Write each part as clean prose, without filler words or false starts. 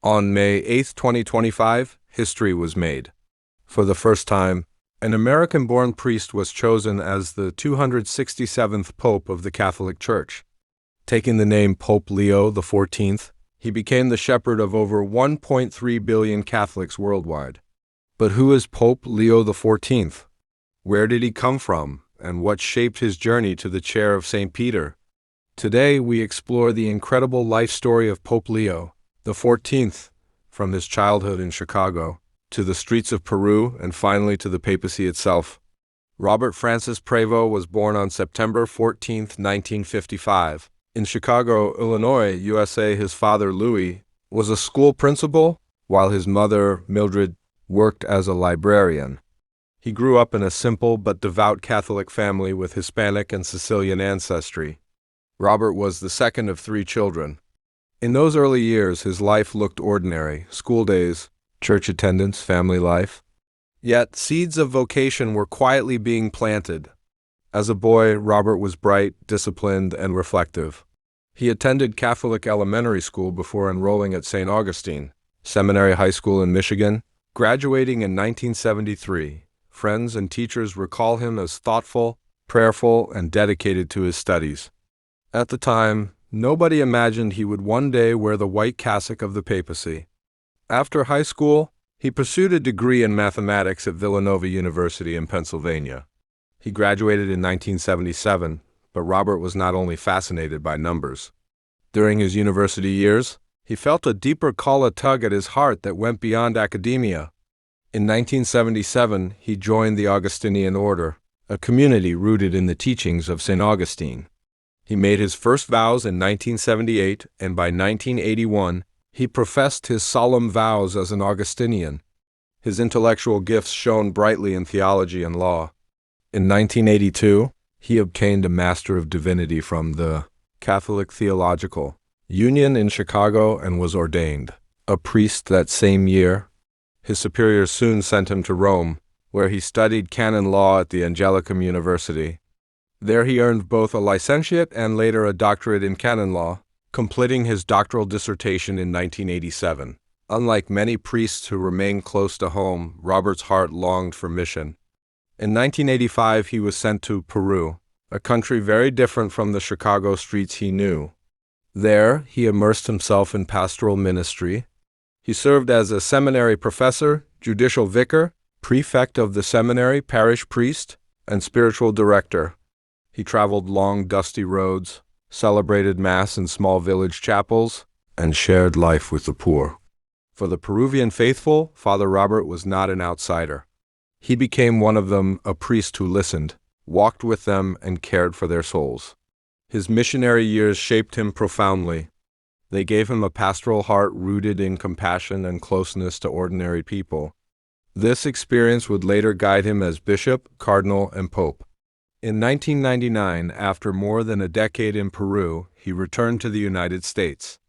On May 8, 2025, history was made. For the first time, an American-born priest was chosen as the 267th Pope of the Catholic Church. Taking the name Pope Leo XIV, he became the shepherd of over 1.3 billion Catholics worldwide. But who is Pope Leo XIV? Where did he come from, and what shaped his journey to the chair of St. Peter? Today, we explore the incredible life story of Pope Leo XIV, from his childhood in Chicago, to the streets of Peru, and finally to the papacy itself. Robert Francis Prevost was born on September 14, 1955. In Chicago, Illinois, USA, his father, Louis, was a school principal, while his mother, Mildred, worked as a librarian. He grew up in a simple but devout Catholic family with Hispanic and Sicilian ancestry. Robert was the second of 3 children. In those early years, his life looked ordinary: school days, church attendance, family life. Yet, seeds of vocation were quietly being planted. As a boy, Robert was bright, disciplined, and reflective. He attended Catholic elementary school before enrolling at St. Augustine Seminary High School in Michigan. Graduating in 1973, friends and teachers recall him as thoughtful, prayerful, and dedicated to his studies. At the time, nobody imagined he would one day wear the white cassock of the papacy. After high school, he pursued a degree in mathematics at Villanova University in Pennsylvania. He graduated in 1977, but Robert was not only fascinated by numbers. During his university years, he felt a deeper tug at his heart that went beyond academia. In 1977, he joined the Augustinian order, a community rooted in the teachings of St. Augustine. He made his first vows in 1978, and by 1981, he professed his solemn vows as an Augustinian. His intellectual gifts shone brightly in theology and law. In 1982, he obtained a Master of Divinity from the Catholic Theological Union in Chicago and was ordained a priest that same year. His superiors soon sent him to Rome, where he studied canon law at the Angelicum University. There he earned both a licentiate and later a doctorate in canon law, completing his doctoral dissertation in 1987. Unlike many priests who remained close to home, Robert's heart longed for mission. In 1985, he was sent to Peru, a country very different from the Chicago streets he knew. There, he immersed himself in pastoral ministry. He served as a seminary professor, judicial vicar, prefect of the seminary, parish priest, and spiritual director. He traveled long, dusty roads, celebrated Mass in small village chapels, and shared life with the poor. For the Peruvian faithful, Father Robert was not an outsider. He became one of them, a priest who listened, walked with them, and cared for their souls. His missionary years shaped him profoundly. They gave him a pastoral heart rooted in compassion and closeness to ordinary people. This experience would later guide him as bishop, cardinal, and pope. In 1999, after more than a decade in Peru, he returned to the United States.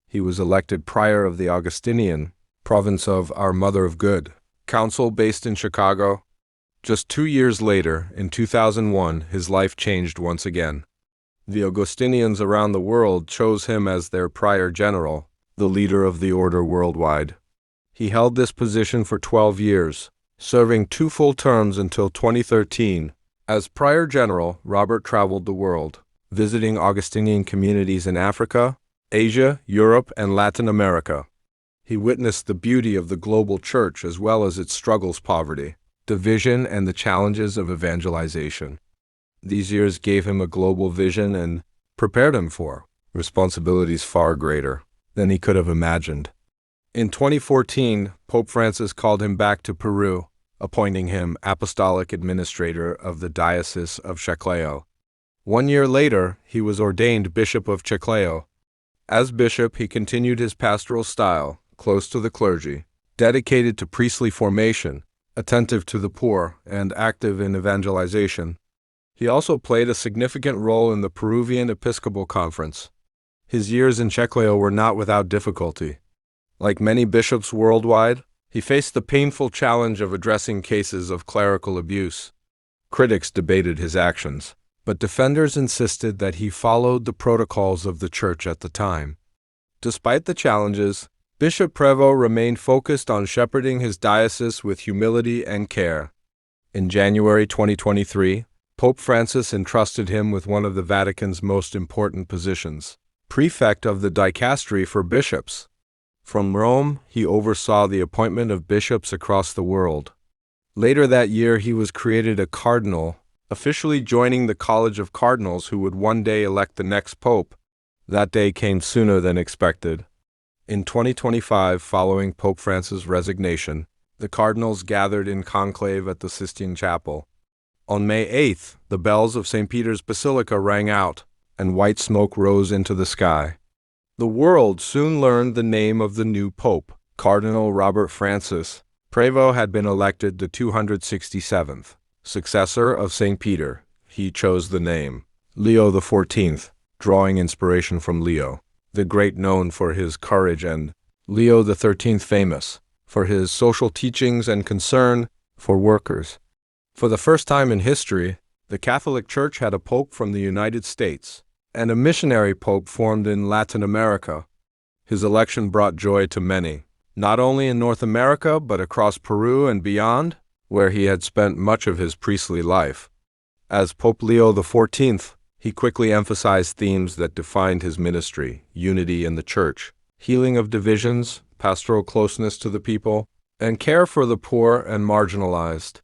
He was elected prior of the Augustinian province of Our Mother of Good Council based in Chicago. Just 2 years later, in 2001, his life changed once again. The Augustinians around the world chose him as their prior general, the leader of the order worldwide. He held this position for 12 years, serving 2 full terms until 2013. As prior general, Robert traveled the world, visiting Augustinian communities in Africa, Asia, Europe, and Latin America. He witnessed the beauty of the global church as well as its struggles, poverty, division, and the challenges of evangelization. These years gave him a global vision and prepared him for responsibilities far greater than he could have imagined. In 2014, Pope Francis called him back to Peru, appointing him apostolic administrator of the Diocese of Chiclayo. 1 year later, he was ordained Bishop of Chiclayo. As bishop, he continued his pastoral style, close to the clergy, dedicated to priestly formation, attentive to the poor, and active in evangelization. He also played a significant role in the Peruvian Episcopal Conference. His years in Chiclayo were not without difficulty. Like many bishops worldwide, he faced the painful challenge of addressing cases of clerical abuse. Critics debated his actions, but defenders insisted that he followed the protocols of the Church at the time. Despite the challenges, Bishop Prévost remained focused on shepherding his diocese with humility and care. In January 2023, Pope Francis entrusted him with one of the Vatican's most important positions, prefect of the dicastery for bishops. From Rome, he oversaw the appointment of bishops across the world. Later that year, he was created a cardinal, officially joining the College of Cardinals who would one day elect the next pope. That day came sooner than expected. In 2025, following Pope Francis' resignation, the cardinals gathered in conclave at the Sistine Chapel. On May 8th, the bells of St. Peter's Basilica rang out, and white smoke rose into the sky. The world soon learned the name of the new pope, Cardinal Robert Francis. Prévost had been elected the 267th successor of St. Peter. He chose the name Leo XIV, drawing inspiration from Leo the Great, known for his courage, and Leo XIII, famous for his social teachings and concern for workers. For the first time in history, the Catholic Church had a pope from the United States and a missionary pope formed in Latin America. His election brought joy to many, not only in North America but across Peru and beyond, where he had spent much of his priestly life. As Pope Leo XIV, he quickly emphasized themes that defined his ministry: unity in the Church, healing of divisions, pastoral closeness to the people, and care for the poor and marginalized.